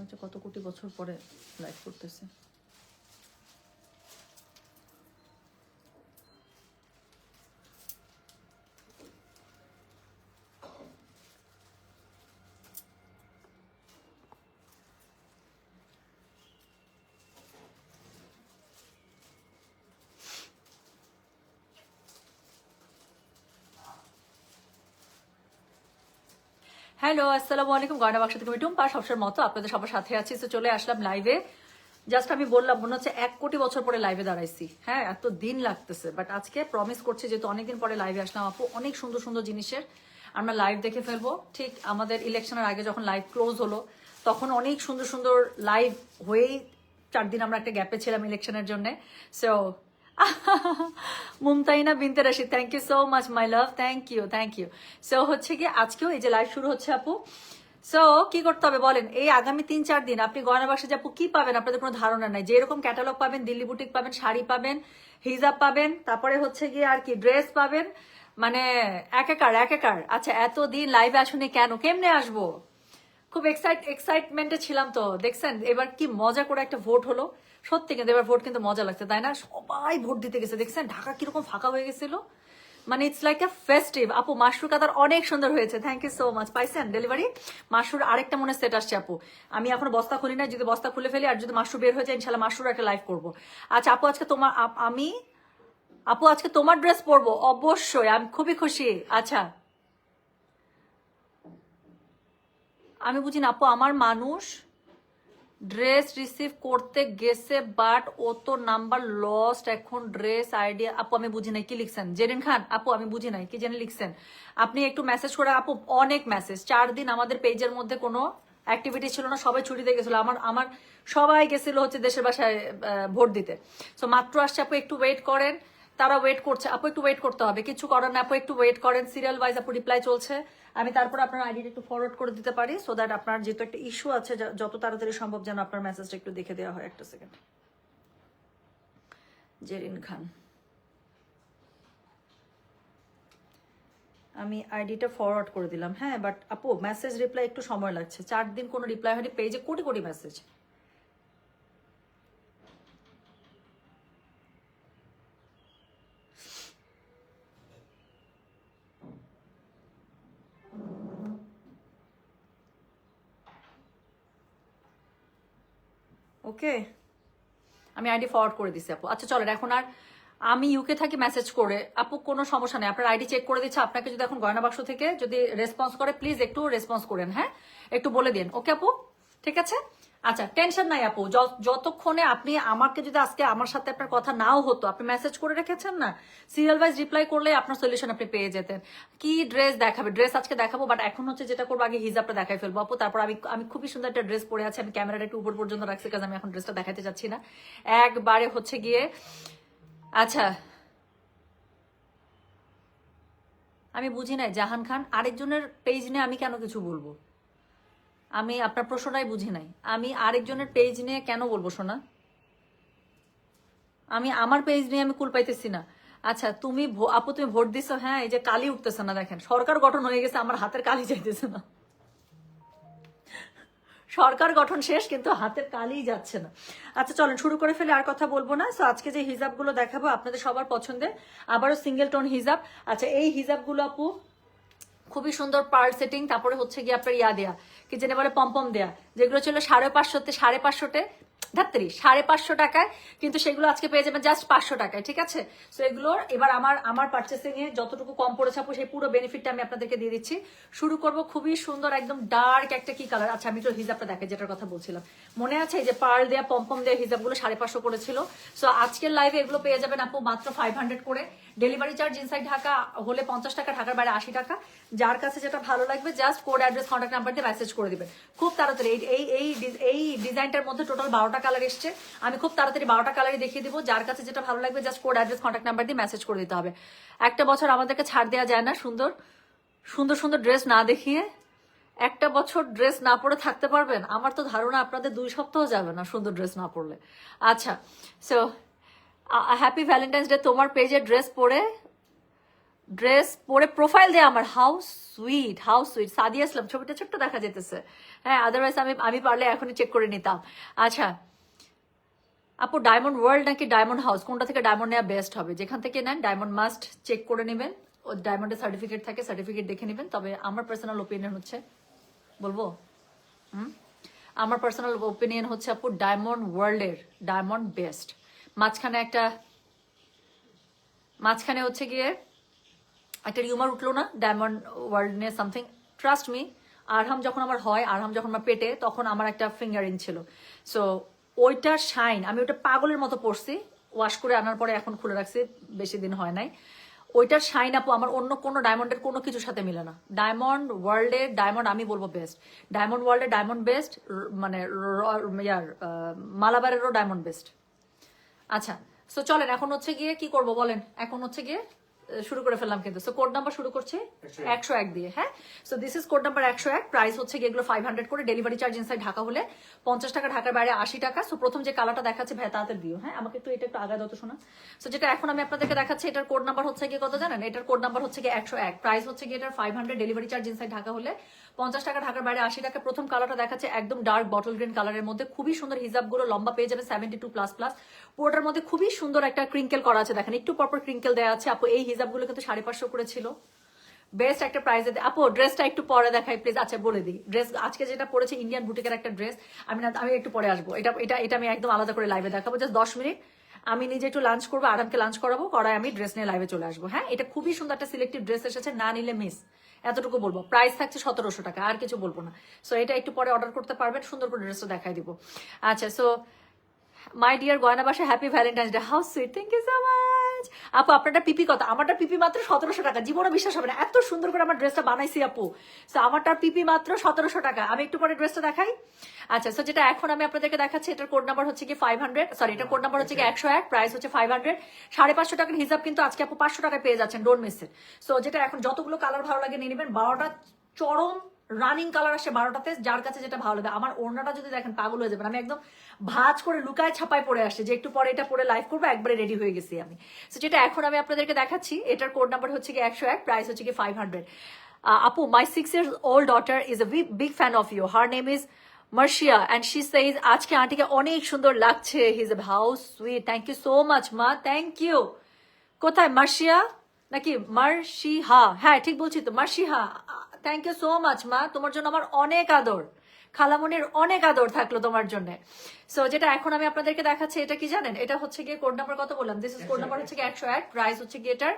হচ্ছে কত কোটি বছর পরে লাইভ করতেছে। হ্যালো, আসসালামু আলাইকুম। গয়না বাক্স থেকে আমি টুম্পা সবসময়ের মতো আপনাদের সবার সাথে আছি। তো চলে আসলাম লাইভে। জাস্ট আমি বললাম মনে হচ্ছে 1 কোটি বছর পরে লাইভে দাঁড়াইছি। হ্যাঁ, এত দিন লাগতেছে, বাট আজকে প্রমিস করছি যেহেতু অনেকদিন পরে লাইভে আসলাম আপু, অনেক সুন্দর সুন্দর জিনিসের আমরা লাইভ দেখে ফেলবো। ঠিক আমাদের ইলেকশনের আগে যখন লাইভ ক্লোজ হলো তখন অনেক সুন্দর সুন্দর লাইভ হয়েই 4 দিন আমরা একটা গ্যাপে ছিলাম ইলেকশনের জন্য। সো মুমতাইনা বিনতে Rashid, thank you so much my love, thank you. So হচ্ছে কি আজকেও এই যে লাইভ শুরু হচ্ছে আপু। সো কি করতে হবে বলেন, এই আগামী 3-4 দিন আপনি গয়না বাক্সে আপু কি পাবেন আপনাদের কোনো ধারণা নাই। যেরকম ক্যাটালগ পাবেন, দিল্লি বুটিক পাবেন, শাড়ি পাবেন, হিজাব পাবেন, তারপরে হচ্ছে গিয়ে আর কি ড্রেস পাবেন, মানে একাকার। আচ্ছা, এতদিন লাইভে আসুনি কেন, কেমনে আসবো? খুব এক্সাইটমেন্টে ছিলাম। তো দেখছেন এবার কি মজা করে একটা ভোট হলো। সত্যি কিন্তু এবার ভোট কিন্তু মজা লাগছে, তাই না? সবাই ভোট দিতে গেছে, দেখছেন ঢাকা কিরকম ফাঁকা হয়ে গেছিল, মানে ইটস লাইক এ ফেস্টিভ। আপু মাশরুর কাতার অনেক সুন্দর হয়েছে, থ্যাংক ইউ সো মাচ। পাইছেন ডেলিভারি মাশরুর আরেকটা মনে সেট আসছে আপু। আমি এখন বস্তা খুলি না, যদি বস্তা খুলে ফেলি আর যদি মাশরু বের হয়ে যায় ইনশাল্লাহ মাশরুর একটা লাইভ করবো। আচ্ছা আপু আজকে তোমার আপু আজকে তোমার ড্রেস পরবো অবশ্যই, আমি খুবই খুশি। আচ্ছা আমি বুঝি না আপু, আমার মানুষ ড্রেস রিসিভ করতে গেছে বাট ও তো নাম্বার লস্ট, এখন ড্রেস আইডিয়া। আপু আমি বুঝি নাই কি লিখছেন জেরিন খান, আপু আমি বুঝি নাই কি জানি লিখছেন আপনি, একটু মেসেজ করে। আপু অনেক মেসেজ, 4 দিন আমাদের পেজের মধ্যে কোনো অ্যাক্টিভিটি ছিল না, সবাই ছুটিতে গেছিল। আমার সবাই গেছিল হচ্ছে দেশের বাসায় ভোট দিতে। সো মাত্র আসছে আপু, একটু ওয়েট করেন। তারা ওয়েট করছে আপু, একটু ওয়েট করতে হবে, কিছু করার না আপু, একটু ওয়েট করেন। সিরিয়াল ওয়াইজ আপু রিপ্লাই চলছে, আমি তারপর আপনার আইডিটা একটু ফরওয়ার্ড করে দিতে পারি, সো দ্যাট আপনার যেহেতু একটা ইস্যু আছে যত তাড়াতাড়ি সম্ভব যেন আপনার মেসেজটা একটু দেখে দেওয়া হয়। একটা সেকেন্ড। জেরিন খান, আমি আইডিটা ফরওয়ার্ড করে দিলাম। হ্যাঁ বাট আপু মেসেজ রিপ্লাই একটু সময় লাগছে, 4 দিন কোনো রিপ্লাই হয়নি, পেজে কোটি কোটি মেসেজ। ওকে, আমি আইডি ফরওয়ার্ড করে দিচ্ছি আপু। আচ্ছা চলেন এখন আর আমি ইউকে থাকি মেসেজ করে আপু, কোনো সমস্যা নেই, আপনার আইডি চেক করে দিচ্ছে। আপনাকে যদি এখন গয়না বাক্স থেকে যদি রেসপন্স করে প্লিজ একটু রেসপন্স করেন, হ্যাঁ একটু বলে দিন। ওকে আপু, ঠিক আছে। আচ্ছা টেনশন নাই আপু, যতক্ষণে আপনি আমাকে যদি আজকে আমার সাথে আপনার কথা নাও হতো, আপনি মেসেজ করে রেখেছেন না, সিরিয়াল ওয়াইজ রিপ্লাই করলে আপনার সলিউশন আপনি পেয়ে যেতেন। কি ড্রেস দেখাবে, ড্রেস আজকে দেখাবো, বাট এখন হচ্ছে যেটা করবো আগে হিজাবটা দেখাই ফেলবো আপু। তারপর আমি খুবই সুন্দর একটা ড্রেস পরে আছি, আমি ক্যামেরাটা একটু উপর পর্যন্ত রাখছি কারণ আমি এখন ড্রেসটা দেখাতে চাচ্ছি না একবারে হচ্ছে গিয়ে। আচ্ছা আমি বুঝি নাই জাহান খান, আরেকজনের পেজ নিয়ে আমি কেন কিছু বলবো? আমি আপনার প্রশ্নটাই বুঝি নাই, আমি আরেকজনের পেজ নিয়ে কেন বলবো শোনা? আমি আমার পেজ নিয়ে আমি কুল পাইতেছি না। আচ্ছা তুমি আপু তুমি ভোট দিছো, হ্যাঁ এই যে কালি উঠতেছে না, দেখেন সরকার গঠন হয়ে গেছে, আমার হাতের কালি যাইতেছে না। সরকার গঠন শেষ কিন্তু হাতের কালি যাচ্ছে না। আচ্ছা চলেন শুরু করে ফেলে, আর কথা বলবো না। সো আজকে যে হিজাবগুলো দেখাবো আপনাদের সবার পছন্দের, আবারও সিঙ্গেল টোন হিজাব। আচ্ছা এই হিজাবগুলো আপু খুবই সুন্দর পার্ল সেটিং, তারপরে হচ্ছে গিয়ে আপনার ইয়া দেয়া কি যেন বলে পম্পম দেয়া, যেগুলো ছিল 550-550 ধাত্রি 550 টাকায়, কিন্তু সেগুলো আজকে পেয়ে যাবেন জাস্ট 500 টাকায়, ঠিক আছে। সো এগুলোর এবার আমার পার্চেসিং এ যতটুকু কম পড়েছে আপু সেই পুরো বেনিফিটটা আমি আপনাদেরকে দিয়ে দিচ্ছি। শুরু করব খুবই সুন্দর একদম ডার্ক একটা কি কালার। আচ্ছা আমি তো হিজাবটা দেখে যেটার কথা বলছিলাম, মনে আছে এই যে পার্ল দেয়া পম্পম দেয়া হিজাবগুলো 550 করেছিল। সো আজকের লাইভে এগুলো পেয়ে যাবেন আপু মাত্র 500 করে। ডেলিভারি চার্জ ইনসাইড ঢাকা হলে 50 টাকা, ঢাকার বাইরে 80 টাকা। যার কাছে যেটা ভালো লাগবে just code address contact number দিয়ে মেসেজ করে দিবেন খুব তাড়াতাড়ি। এই ডিজাইনটার মধ্যে টোটাল 12টা কালার এসছে, আমি খুব তাড়াতাড়ি 12টা কালারই দেখিয়ে দিব। যার কাছে যেটা ভালো লাগবে just code address contact number দিয়ে মেসেজ করে দিতে হবে। একটা বছর আমাদেরকে ছাড় দেওয়া যায় না সুন্দর সুন্দর সুন্দর ড্রেস না দেখিয়ে। একটা বছর ড্রেস না পরে থাকতে পারবেন? আমার তো ধারণা আপনাদের 2 সপ্তাহ যাবে না সুন্দর ড্রেস না পরলে। আচ্ছা সো হ্যাপি ভ্যালেন্টাইন্স ডে। তোমার পেজে ড্রেস পরে ড্রেস পরে প্রোফাইল দেয় আমার, how sweet, how sweet. Sadia ইসলাম, ছবিটা ছোট্ট দেখা যেতেছে, হ্যাঁ, আদারওয়াইজ আমি পারলে এখনই চেক করে নিতাম। আচ্ছা আপু, ডায়মন্ড ওয়ার্ল্ড নাকি ডায়মন্ড হাউস, কোনটা থেকে ডায়মন্ড নেওয়া বেস্ট হবে? যেখান থেকে নেন ডায়মন্ড মাস্ট চেক করে নেবেন, ও ডায়মন্ডের সার্টিফিকেট থাকে, সার্টিফিকেট দেখে নেবেন। তবে আমার পার্সোনাল ওপিনিয়ন হচ্ছে, বলবো আমার পার্সোনাল ওপিনিয়ন হচ্ছে আপু, ডায়মন্ড ওয়ার্ল্ডের ডায়মন্ড বেস্ট। মাঝখানে হচ্ছে গিয়ে একটা রিউমার উঠলো না ডায়মন্ড ওয়ার্ল্ড নিয়ে সামথিং, ট্রাস্ট মি, আরহাম যখন আমার হয়, আরহাম যখন আমার পেটে, তখন আমার একটা ফিঙ্গারিং ছিল। সো ওইটার শাইন, আমি ওটা পাগলের মতো পড়ছি, ওয়াশ করে আনার পরে এখন খুলে রাখছি, বেশি দিন হয় নাই। ওইটার শাইন আপু আমার অন্য কোনো ডায়মন্ডের কোনো কিছুর সাথে মিলে না। ডায়মন্ড ওয়ার্ল্ডের ডায়মন্ড আমি বলবো বেস্ট, ডায়মন্ড ওয়ার্ল্ডের ডায়মন্ড বেস্ট, মানে মালাবারেরও ডায়মন্ড বেস্ট। আচ্ছা সো চলেন এখন হচ্ছে গিয়ে কি করব বলেন, এখন হচ্ছে গিয়ে শুরু করে ফেললাম কিন্তু। সো কোড নাম্বার শুরু করছে 101 দিয়ে, হ্যাঁ। So this is code number 101, price হচ্ছে গিয়ে এগুলো 500 করে, ডেলিভারি চার্জ ইনসাইড ঢাকা হলে 50 টাকা, ঢাকার বাইরে 80 টাকা। সো প্রথম যে কালারটা দেখাচ্ছে ভাই তাড়াতাড়ি দিও, হ্যাঁ, আমাকে একটু এটা একটু আগায় দাও তো শোনা। সো যেটা এখন আমি আপনাদেরকে দেখাচ্ছি, এটার কোড নাম্বার হচ্ছে গিয়ে কত জানেন? এটার কোড নাম্বার হচ্ছে গিয়ে 101, প্রাইস হচ্ছে গিয়ে এটার 500, ডেলিভারি চার্জ ইনসাইড ঢাকা হলে 50 টাকা, ঢাকার বাইরে 80 টাকা। প্রথম কালারটা দেখাচ্ছে একদম ডার্ক বটল গ্রিন কালারের মধ্যে, খুবই সুন্দর হিজাব গুলো, লম্বা পেয়ে যাবে 72++। পুরোটার মধ্যে খুবই সুন্দর একটা ক্রিঙ্কেল করা আছে, দেখেন একটু পরপর ক্রিঙ্কেল দেওয়া আছে। আপু এই হিজাব গুলো কিন্তু 550 করে ছিল, বেস্ট একটা প্রাইসে। আপু ড্রেসটা একটু পরে দেখাই প্লিজ। আচ্ছা বলে দিই, ড্রেস আজকে যেটা পরেছে ইন্ডিয়ান বুটিকের একটা ড্রেস, আমি একটু পরে আসবো, এটা এটা এটা আমি একদম আলাদা করে লাইভে দেখাবো, জাস্ট 10 মিনিট। আমি নিজে একটু লাঞ্চ করবো, আরামকে লাঞ্চ করাবো, করায় আমি ড্রেস নিয়ে লাইভে চলে আসবো, হ্যাঁ। এটা খুবই সুন্দর একটা সিলেক্টিভ ড্রেস এসেছে, না নিলে মিস, এতটুকু বলবো। প্রাইস থাকছে 1700 টাকা, আর কিছু বলবো না। সো এটা একটু পরে অর্ডার করতে পারবেন, সুন্দর করে ড্রেসটা দেখাই দিব। আচ্ছা সো মাই ডিয়ার গয়না বাসা, happy Valentine's day, how sweet, thank you so much. আপু আপনারটা পিপি কত? আমারটা পিপি মাত্র 1700 টাকা, জীবনে বিশ্বাস হবে না, এত সুন্দর করে আমার ড্রেসটা বানাইছি আপু। সো আমারটা পিপি মাত্র 1700 টাকা। আমি একটু পরে ড্রেসটা দেখাই। আচ্ছা সো যেটা এখন আমি আপনাদেরকে দেখাচ্ছি, এটার কোড নাম্বার হচ্ছে কি 500, সরি এটার কোড নাম্বার হচ্ছে কি 101, প্রাইস হচ্ছে 500, 550 টাকার হিসাব কিন্তু আজকে আপু 500 টাকায় পেয়ে যাচ্ছেন, ডোন্ট মিস ইট। সো যেটা এখন যতগুলো কালার ভালো লাগে নিয়ে নেবেন, 12টা চরম রানিং কালার আসে 12টাতে, যার কাছে যেটা ভালো লাগে। আমার ওড়নাটা যদি দেখেন পাগল হয়ে যাবেন, আমি একদম ভাঁজ করে লুকায় ছাপায় পরে আসছে যে একটু পরে এটা পরে লাইভ করবো, একবারে রেডি হয়ে গেছি আমি। সো যেটা এখন আমি আপনাদেরকে দেখাচ্ছি, এটার কোড নাম্বার হচ্ছে কি 101, প্রাইস হচ্ছে কি 500। আপু মাই 6 years old daughter is a big fan of you, her name is Marcia and she says আজকে আন্টিকে অনেক সুন্দর লাগছে, he's a how sweet, thank you so much মা, থ্যাংক ইউ। কোথায় মার্শিয়া নাকি মার্শিহা? হ্যাঁ ঠিক বলছি তো, মার্শিহা, থ্যাংক ইউ সো মাচ মা, তোমার জন্য আমার অনেক আদর, খালামনির অনেক আদর থাকলো তোমার জন্য। সো যেটা এখন আমি আপনাদেরকে দেখাচ্ছি, এটা কি জানেন? এটা হচ্ছে গিয়ে কোড নাম্বার কত বললাম? দিস ইজ কোড নাম্বার হচ্ছে গিয়ে 101, প্রাইস হচ্ছে গিয়ে এটার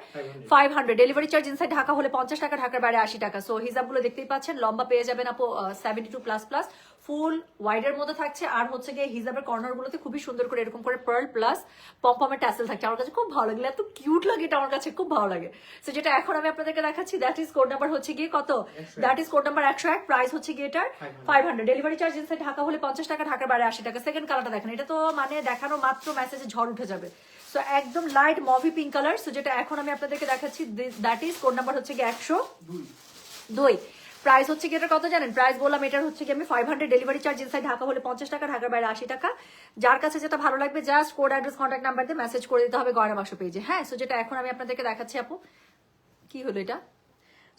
500, ডেলিভারি চার্জ ইনসাইড ঢাকা হলে 50 টাকা, ঢাকার বাইরে 80 টাকা। সো হিসাবগুলো দেখতেই পাচ্ছেন, লম্বা পেয়ে যাবেন আপু 72++, ফুল ওয়াইডের মধ্যে থাকছে। আর হচ্ছে গিয়ে হিজাবের কর্নার গুলোতে খুবই সুন্দর করে এরকম করে পার্ল প্লাস পম্পমের ট্যাসেল থাকছে, আমার কাছে খুব ভালো লাগে, এত কিউট লাগে এটা, আমার কাছে খুব ভালো লাগে। সো যেটা এখন আমি আপনাদেরকে দেখাচ্ছি, দ্যাট ইজ কোড নাম্বার হচ্ছে গিয়ে কত? That is code number 101, price হচ্ছে গিয়ে এটার 500, ডেলিভারি চার্জ ইনসাইড ঢাকা হলে 50 টাকা, ঢাকার বাইরে 80 টাকা। সেকেন্ড কালারটা দেখেন, এটা তো মানে দেখানো মাত্র মেসেজে ঝড় উঠে যাবে। সো একদম light mauve pink colour. So যেটা এখন আমি আপনাদেরকে দেখাচ্ছি, দ্যাট ইজ কোড নাম্বার হচ্ছে গিয়ে 102, প্রাইস হচ্ছে কি এটা কত জানেন? প্রাইস বললাম এটার হচ্ছে কি আমি 500, ডেলিভারি চার্জ ইনসাইড ঢাকা হলে 50 টাকা, ঢাকার বাইরে 80 টাকা। যার কাছে যেটা ভালো লাগবে just code address contact number দিয়ে মেসেজ করে দিতে হবে গয়না বাক্স পেজে, হ্যাঁ। সো যেটা এখন আমি আপনাদেরকে দেখাচ্ছি আপু, কি হলো এটা?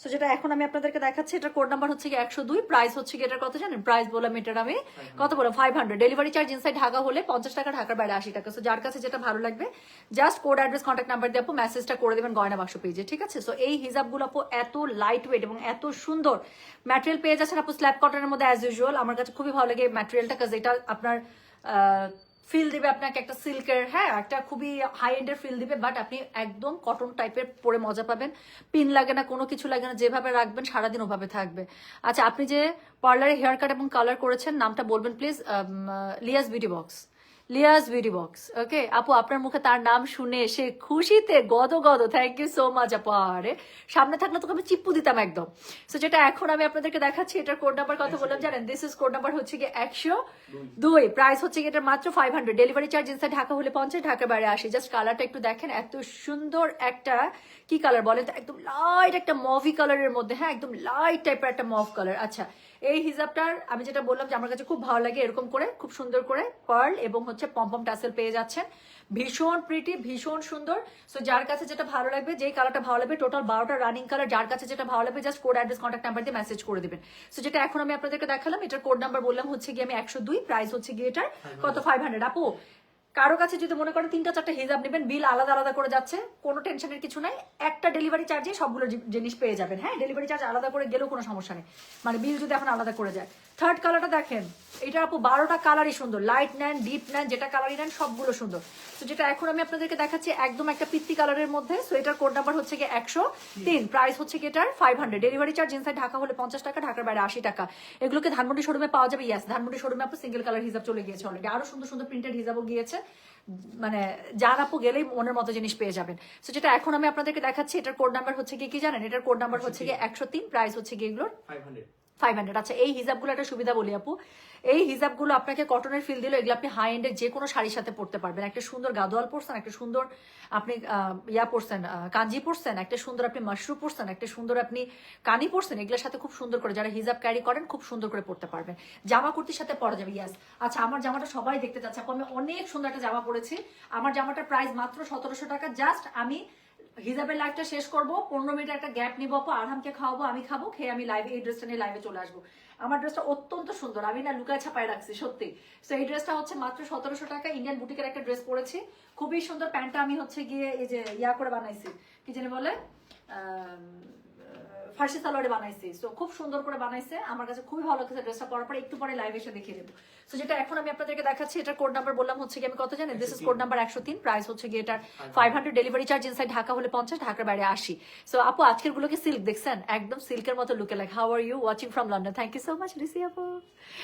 সো যেটা এখন আমি আপনাদেরকে দেখাচ্ছি, এটার কোড নাম্বার হচ্ছে কি 102, প্রাইস হচ্ছে কি এটার কত জানেন? প্রাইস বললাম এটার আমি কত বললাম 500, ডেলিভারি চার্জ ইনসাইড ঢাকা হলে 50 টাকা, ঢাকার বাইরে 80 টাকা। সো যার কাছে যেটা ভালো লাগবে just code address contact number দিয়ে আপু মেসেজটা করে দেবেন গয়না বাক্স পেজে, ঠিক আছে। সো এই হিজাবগুলো আপু এত লাইট ওয়েট এবং এত সুন্দর ম্যাটেরিয়াল পেয়ে যাচ্ছেন আপু, স্ল্যাব কটনের মধ্যে অ্যাজ ইউজুয়াল। আমার কাছে খুবই ভালো লাগে ম্যাটেরিয়ালটা, কাজ এটা আপনার ফিল দিবে আপনাকে একটা সিল্কের, হ্যাঁ একটা খুবই হাই এন্ডের ফিল দিবে, বাট আপনি একদম কটন টাইপের পরে মজা পাবেন, পিন লাগে না, কোনো কিছু লাগে না, যেভাবে রাখবেন সারাদিন ওভাবে থাকবে। আচ্ছা আপনি যে পার্লারে হেয়ার কাট এবং কালার করেছেন নামটা বলবেন please? লিয়াস beauty box, লিয়াস beauty box, ওকে আপু আপনার মুখে তার নাম শুনে সে খুশিতে গদ গদ, থ্যাংক ইউ সো মাচ আপু। আরে সামনে থাকলে তোকে আমি চিপ্পু দিতাম একদম। সো যেটা এখন আমি আপনাদেরকে দেখাচ্ছি, এটার কোড নাম্বার কত বললাম জানেন? দিস ইজ কোড নাম্বার হচ্ছে গিয়ে 102, প্রাইস হচ্ছে গিয়ে এটার মাত্র 500, ডেলিভারি চার্জ ইনসাইড ঢাকা হলে 50, ঢাকার বাইরে 80। জাস্ট কালারটা একটু দেখেন, এত সুন্দর একটা কি কালার বলেন তো, একদম লাইট একটা মভি কালারের মধ্যে, হ্যাঁ একদম লাইট টাইপের একটা মভ কালার। আচ্ছা এই হিজাবটার আমি যেটা বললাম যে আমার কাছে খুব ভালো লাগে, এরকম করে খুব সুন্দর করে পার্ল এবং হচ্ছে পম্পম টাসেল পেয়ে যাচ্ছেন, ভীষণ প্রিটি, ভীষণ সুন্দর। সো যার কাছে যেটা ভালো লাগবে, যেই কালারটা ভালো লাগবে, টোটাল 12টা রানিং কালার, যার কাছে যেটা ভালো লাগবে just code address contact number দিয়ে মেসেজ করে দিবেন। সো যেটা এখন আমি আপনাদেরকে দেখালাম, এটার কোড নাম্বার বললাম হচ্ছে গিয়ে আমি 102, প্রাইস হচ্ছে গিয়ে এটার কত 500। আপু কারো কাছে যদি মনে করেন 3টা 4টা হিজাব নেবেন, বিল আলাদা আলাদা করে যাচ্ছে, কোনো টেনশনের কিছু নাই, একটা ডেলিভারি চার্জে সবগুলো জিনিস পেয়ে যাবেন। হ্যাঁ, ডেলিভারি চার্জ আলাদা করে গেলেও কোনো সমস্যা নেই, মানে বিল যদি এখন আলাদা করে যায়। থার্ড কালারটা দেখেন, এটা আপু 12টা কালারই সুন্দর, লাইট নেন ডিপ নেন যেটা কালারই নেন সবগুলো সুন্দর। তো যেটা এখন আমি আপনাদেরকে দেখাচ্ছি একদম একটা পিত্তি কালারের মধ্যে। সো এটার কোড নাম্বার হচ্ছে গিয়ে 103, প্রাইস হচ্ছে গিয়ে এটার 500, ডেলিভারি চার্জ ইনসাইড ঢাকা হলে 50 টাকা, ঢাকার বাইরে 80 টাকা। এগুলোকে ধানমন্ডি শোরুমে পাওয়া যাবে। ইয়াস, ধানমন্ডি শোরুমে আপু সিঙ্গেল কালার হিজাব চলে গিয়েছে অলরেডি, আরো সুন্দর সুন্দর প্রিন্টেড হিজাবও গিয়েছে, মানে যার আপু গেলেই মনের মতো জিনিস পেয়ে যাবেন। সো যেটা এখন আমি আপনাদেরকে দেখাচ্ছি, এটার কোড নাম্বার হচ্ছে কি জানেন? এটার কোড নাম্বার হচ্ছে গিয়ে 103, প্রাইস হচ্ছে গিয়ে এগুলোর 500। আচ্ছা, এই হিজাবগুলো একটা সুবিধা বলি আপু, এই হিজাবগুলো আপনাকে কটনের ফিল দিল, এগুলো আপনি হাই এন্ডের যে কোনো শাড়ির সাথে পরতে পারবেন। একটা সুন্দর গাদোয়াল পরছেন, একটা সুন্দর আপনি ইয়া পরছেন, কাঞ্জি পরছেন, একটা সুন্দর আপনি মাশরু পরছেন, একটা সুন্দর আপনি কানি পরছেন, এগুলোর সাথে খুব সুন্দর করে যারা হিজাব ক্যারি করেন খুব সুন্দর করে পরতে পারবেন। জামা কুর্তির সাথে পরা যাবে। ইয়াস, আচ্ছা আমার জামাটা সবাই দেখতে চাচ্ছে আপু, আমি অনেক সুন্দর একটা জামা পরেছি। আমার জামাটার প্রাইস মাত্র 1700 টাকা। জাস্ট আমি হিজাবের লাইভটা শেষ করবো, 15 মিনিট একটা গ্যাপ নিবো আপু, আরহামকে খাওয়াবো, আমি খাবো, খেয়ে আমি লাইভে এই ড্রেসটা নিয়ে লাইভে চলে আসবো। আমার ড্রেসটা অত্যন্ত সুন্দর, আমি না লুকায় ছাপায় রাখছি সত্যি। তো এই ড্রেসটা হচ্ছে মাত্র 1700 টাকা, ইন্ডিয়ান বুটিকের একটা ড্রেস পরেছি, খুবই সুন্দর। প্যান্টটা আমি হচ্ছে গিয়ে এই যে ইয়া করে বানাইছি, কি জানি বলে, ফার্সি সালোয়ারে বানাইছি। সো খুব সুন্দর করে বানাইছে, আমার কাছে খুবই ভালো লাগছে ড্রেসটা পরার পরে। একটু পরে লাইভ এসে দেখিয়ে দেবো। সো যেটা এখন আমি আপনাদেরকে দেখাচ্ছি, এটার কোড নাম্বার বললাম হচ্ছে কি আমি কত জানেন? This is code number 103, price হচ্ছে গিয়ে এটার 500, ডেলিভারি চার্জ ইনসাইড ঢাকা হলে 50, ঢাকার বাইরে 80। সো আপু আজকের গুলোকে সিল্ক দেখছেন, একদম সিল্কের মতো লুকে like. How are you watching from London? Thank you so much রিসি আপু।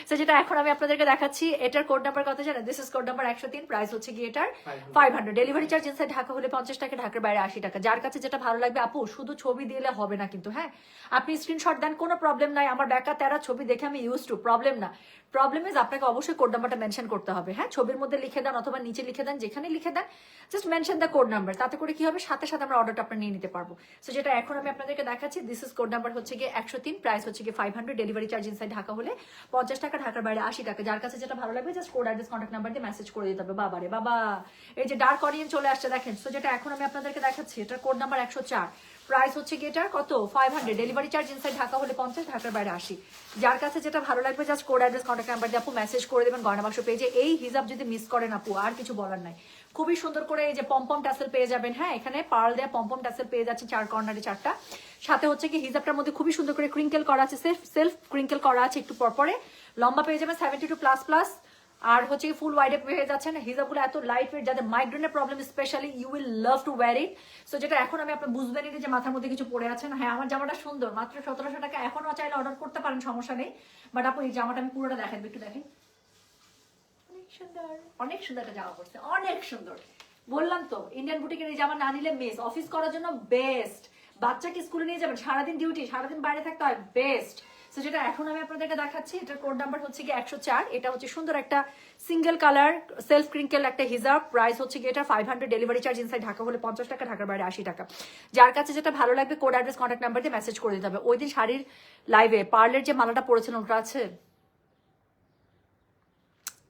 সো যেটা এখন আমি আপনাদেরকে দেখাচ্ছি, এটার কোড নাম্বার কত জানেন? This is code number 103, price হচ্ছে গিয়ে এটার 500, ডেলিভারি চার্জ ইনসাইড ঢাকা হলে 50 টাকা, ঢাকার বাইরে 80 টাকা। যার কাছে যেটা ভালো লাগবে আপু, শুধু ছবি দিলে হবে না কিন্তু, হ্যাঁ আপনি স্ক্রিনশট দেন, কোনো প্রবলেম নাই। আমার ব্যাকা তেরা ছবি দেখে আমি ইউজ টু, প্রবলেম না। প্রবলেম ইজ আপনাকে অবশ্যই কোড নাম্বারটা মেনশন করতে হবে। হ্যাঁ, ছবির মধ্যে লিখে দেন অথবা নিচে লিখে দেন, যেখানে লিখে দেন just mention the code number, তাতে করে কি হবে সাথে সাথে আমরা অর্ডারটা আপনার নিয়ে নিতে পারবো। সো যেটা এখন আমি আপনাদেরকে দেখাচ্ছি, দিস ইজ কোড নাম্বার হচ্ছে গিয়ে 103, প্রাইস হচ্ছে গিয়ে 500, ডেলিভারি চার্জ ইনসাইড ঢাকা হলে 50 টাকা, ঢাকার বাইরে 80 টাকা। যার কাছে যেটা ভালো লাগবে just code address contact number দিয়ে মেসেজ করে দিতে হবে। বাবারে বাবা, এই যে ডার্ক অরিয়েন্ট চলে আসছে দেখেন। সো যেটা এখন আমি আপনাদেরকে দেখাচ্ছি, এটার কোড নাম্বার 104, প্রাইস হচ্ছে কি এটার কত 500, ডেলিভারি চার্জ ইনসাইড ঢাকা হলে 50, ঢাকার বাইরে 80। যার কাছে যেটা ভালো লাগবে just code address contact number দিয়ে আপু মেসেজ করে দেবেন গয়না বাক্স পেজে। এই হিজাব যদি মিস করেন আপু আর কিছু বলার নাই, খুবই সুন্দর করে এই যে পম্পম টাসেল পেয়ে যাবেন। হ্যাঁ, এখানে পার্ল দেয়া পম্পম টাসেল পেয়ে যাচ্ছে 4 কর্নারে 4টা, সাথে হচ্ছে কি হিজাবটার মধ্যে খুবই সুন্দর করে ক্রিঙ্কেল করা আছে, সেলফ ক্রিঙ্কেল করা আছে একটু পরপরে। লম্বা পেয়ে যাবেন 72 প্লাস প্লাস, আর হচ্ছে কি ফুল ওয়াইড পেয়ে যাচ্ছেন। হিজাবগুলো এত লাইট ওয়েট, যাদের মাইগ্রেনের problem specially you will love to wire it. So যেটা এখন আমি আপনার বুঝবেন যে মাথার মধ্যে কিছু পড়ে আছেন। হ্যাঁ, আমার জামাটা সুন্দর, মাত্র 1700 টাকা। এখনও চাইলে অর্ডার করতে পারেন, সমস্যা নেই। বাট আপু এই জামাটা আমি পুরোটা দেখাই, একটু দেখেন, অনেক সুন্দর, অনেক সুন্দর একটা জামা পড়ছে, অনেক সুন্দর। বললাম তো ইন্ডিয়ান বুটিকের এই জামা না নিলে মিস। অফিস করার জন্য বেস্ট, বাচ্চাকে স্কুলে নিয়ে যাবেন, সারাদিন ডিউটি, সারাদিন বাইরে থাকতে হয়, বেস্ট। সো যেটা এখন আমি আপনাদেরকে দেখাচ্ছি, এটার কোড নাম্বার হচ্ছে কি 104। এটা হচ্ছে সুন্দর একটা সিঙ্গেল কালার সেলফ ক্রিঙ্কেল একটা হিজাব, প্রাইস হচ্ছে কি এটা 500, ডেলিভারি চার্জ ইনসাইড ঢাকা হলে 50 টাকা, ঢাকার বাইরে 80 টাকা। যার কাছে যেটা ভালো লাগবে কোড অ্যাড্রেস কন্ট্যাক্ট নাম্বার দিয়ে মেসেজ করে দিতে হবে। ওই দিন শাড়ির লাইভে পার্লের যে মালাটা পড়েছিলেন ওটা আছে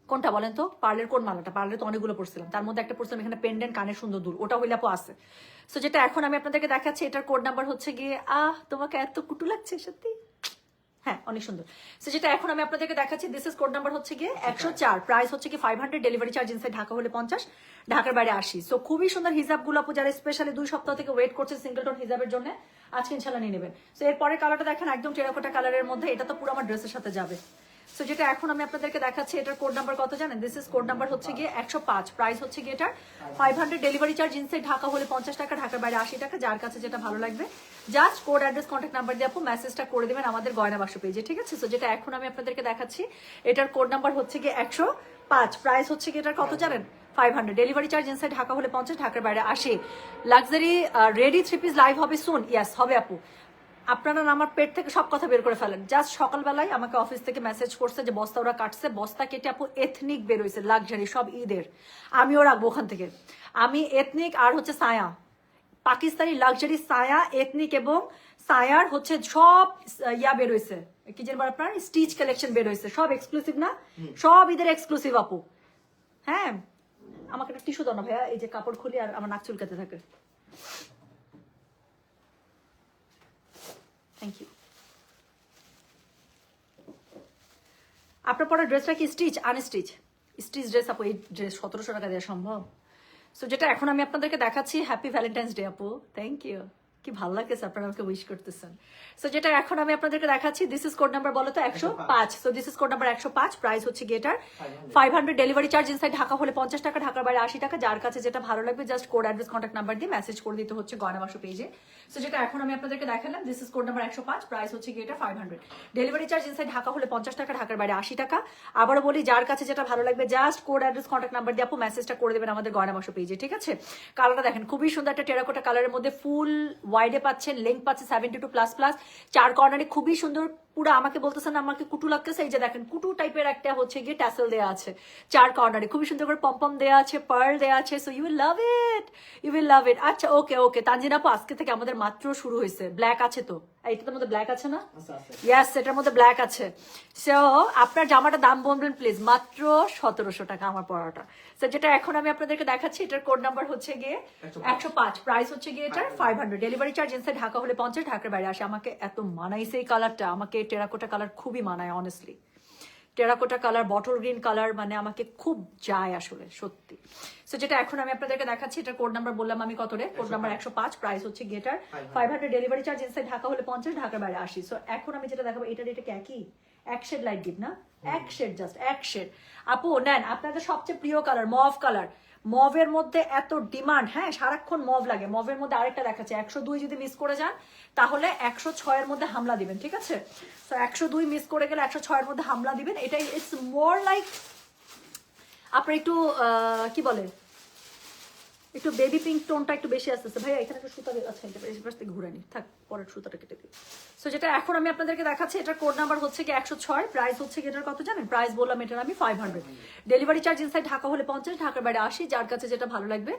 কোনটা বলেন তো? পার্লের কোন মালাটা? পার্লের তো অনেকগুলো পড়ছিলাম, তার মধ্যে একটা পড়ছিলাম এখানে পেন্ডেন্ট কানের সুন্দর দুল, ওটা হইলে আপু আছে। সো যেটা এখন আমি আপনাদেরকে দেখাচ্ছি, এটার কোড নাম্বার হচ্ছে গিয়ে তোমাকে এত কুটু লাগছে সত্যি, হ্যাঁ অনেক সুন্দর। সো যেটা এখন আমি আপনাদেরকে দেখাচ্ছি, দিস ইজ কোড নাম্বার হচ্ছে গিয়ে 104, প্রাইস হচ্ছে কি 500, ডেলিভারি চার্জ ইনসাইড ঢাকা হলে 50, ঢাকার বাইরে 80। সো খুবই সুন্দর হিজাবগুলো আপু যারা স্পেশালি 2 সপ্তাহ থেকে ওয়েট করছে সিঙ্গেল টোন হিজাবের জন্য, আজকে ইনশাল্লাহ নিয়ে নেবেন। সো এরপরে কালারটা দেখেন, একদম টেরাকোটা কালারের মধ্যে, এটা তো পুরো আমার ড্রেসের সাথে যাবে। সো যেটা এখন আমি আপনাদেরকে দেখাচ্ছি, এটার কোড নাম্বার কত জানেন? দিস ইজ কোড নাম্বার হচ্ছে গিয়ে 105, প্রাইস হচ্ছে গিয়ে এটার 500, ডেলিভারি চার্জ ইনসাইড ঢাকা হলে 50 টাকা, ঢাকার বাইরে 80 টাকা। যার কাছে যেটা ভালো লাগবে just code address contact number দিয়ে আপু মেসেজটা করে দেবেন আমাদের গয়না বাক্স পেজে, ঠিক আছে? সো যেটা এখন আমি আপনাদেরকে দেখাচ্ছি, এটার কোড নাম্বার হচ্ছে গিয়ে 105, প্রাইস হচ্ছে গিয়ে এটার কত জানেন? 500, ডেলিভারি চার্জ ইনসাইড ঢাকা হলে 50, ঢাকার বাইরে 80। লাক্সারি রেডি 3 পিস লাইভ হবে সুন। ইয়াস হবে আপু, আপনারা আমার পেট থেকে সব কথা বের করে ফেলেন। জাস্ট সকালবেলায় আমাকে অফিস থেকে মেসেজ করছে যে বস্তা ওরা কাটছে, বস্তা কেটে আপু এথনিক বের হয়েছে, লাক্সারি সব ঈদের। আমিও রাখবো ওখান থেকে, আমি এথনিক আর হচ্ছে সায়া, পাকিস্তানি লাক্সারি সায়া, এথনিক এবং সায়ার হচ্ছে সব ইয়া বের হয়েছে, কি যেন আপনার স্টিচ কালেকশন বের হয়েছে, সব এক্সক্লুসিভ না, সব ঈদের এক্সক্লুসিভ আপু। হ্যাঁ, আমাকে একটা টিস্যু দাও না ভাইয়া, এই যে কাপড় খুলি আর আমার নাক চুলকাতে থাকে। Thank you. আপনার পরা ড্রেসটা কি স্টিচ আনস্টিচ? স্টিচ ড্রেস আপু, এই ড্রেস 1700 টাকা দেওয়া সম্ভব? সো যেটা এখন আমি আপনাদেরকে দেখাচ্ছি, হ্যাপি ভ্যালেন্টাইন্স ডে আপু, থ্যাংক ইউ। কি ভালো লাগতেছে আপনারা আমাকে উইশ করতেছেন। সো যেটা এখন আমি আপনাদেরকে দেখাচ্ছি, দিস ইজ কোড নাম্বার বলো তো 105। So this is code number 105, price হচ্ছে গেটার 500, ডেলিভারি চার্জ ইনসাইড ঢাকা হলে 50 টাকা, ঢাকার বাইরে 80 টাকা। যার কাছে যেটা ভালো লাগবে just code address contact number দিয়ে মেসেজ করে দিতে হচ্ছে গয়না বাক্স পেজে। সো যেটা এখন আমি আপনাদেরকে দেখালাম, this is code number 105, price হচ্ছে গেটার 500, ডেলিভারি চার্জ ইনসাইড ঢাকা হলে 50 টাকা, ঢাকার বাইরে 80 টাকা। আবারও বলি, যার কাছে যেটা ভালো লাগবে just code address contact number দিয়ে আপু মেসেজটা করে দেবেন আমাদের গয়না বাক্স পেজে, ঠিক আছে? কালারটা দেখেন, খুবই সুন্দর একটা টেরাকোটা কালারের মধ্যে, ফুল ওয়াইডে পাচ্ছেন, লেন্থ পাচ্ছে 72++, 4 কর্নারে, খুবই সুন্দর। পুরো আমাকে বলতেছেন আমাকে কুটু লাগতেছে, এই যে দেখেন কুটু টাইপের একটা হচ্ছে গিয়ে ট্যাসেল দেওয়া আছে 4 কর্নারে, খুবই সুন্দর করে পম্পম দেওয়া আছে, পার্ল দেওয়া আছে। So you will love it, you will love ইট। আচ্ছা ওকে ওকে, তানজিনা আপু আজকে থেকে আমাদের মাত্র শুরু হয়েছে। ব্ল্যাক আছে তো, এইটার মধ্যে ব্ল্যাক আছে না? ইয়েস, এটার মধ্যে ব্ল্যাক আছে। সো আপনার জামাটা দাম বলবেন প্লিজ, মাত্র 1700 টাকা আমার পরাটা। সো যেটা এখন আমি আপনাদেরকে দেখাচ্ছি, এটার কোড নাম্বার হচ্ছে গিয়ে 105, প্রাইস হচ্ছে গিয়ে এটার 500, ডেলিভারি চার্জ ইনসাইড ঢাকা হলে 50, ঢাকার বাইরে আসে। আমাকে এত মানাইছে এই কালারটা, আমাকে টেরাকোটা কালার খুবই মানায় honestly. Terracotta colour, bottle green colour, মানে আমাকে খুব যায় আসলে সত্যি। সো যেটা এখন আমি আপনাদেরকে দেখাচ্ছি, এটা কোড নাম্বার বললাম আমি কত রে, কোড নাম্বার 105, প্রাইস হচ্ছে গেটার 500, ডেলিভারি চার্জ ইনসাইড ঢাকা হলে 50, ঢাকার বাইরে 80। সো এখন আমি যেটা দেখাবো, এটা একই এক শেড লাইট ডিপ না, এক শেড, জাস্ট এক শেড। আপু নেন, আপনাদের সবচেয়ে প্রিয় কালার মভ কালার, মভের মধ্যে এত ডিমান্ড, হ্যাঁ সারাক্ষণ মভ লাগে। মভের মধ্যে আরেকটা দেখাচ্ছে 102, যদি মিস করে যান তাহলে 106 এর মধ্যে হামলা দিবেন, ঠিক আছে? তো 102 মিস করে গেলে 106 এর মধ্যে হামলা দিবেন। এটাই ইটস মোর লাইক আপনার একটু কি বলে, একটু বেবি পিঙ্ক টোনটা একটু বেশি আসতেছে। ভাইয়া এখানে একটা সুতা, আচ্ছা এটা বেশি পাশ থেকে ঘুরে নি, থাক পরের সুতাটা কেটে দিই। সো যেটা এখন আমি আপনাদেরকে দেখাচ্ছি, এটার কোড নাম্বার হচ্ছে কি 106, প্রাইস হচ্ছে কি এটার কত জানেন? প্রাইস বললাম এটার আমি 500, ডেলিভারি চার্জ ইনসাইড ঢাকা হলে 50, ঢাকার বাইরে 80। যার কাছে যেটা ভালো লাগবে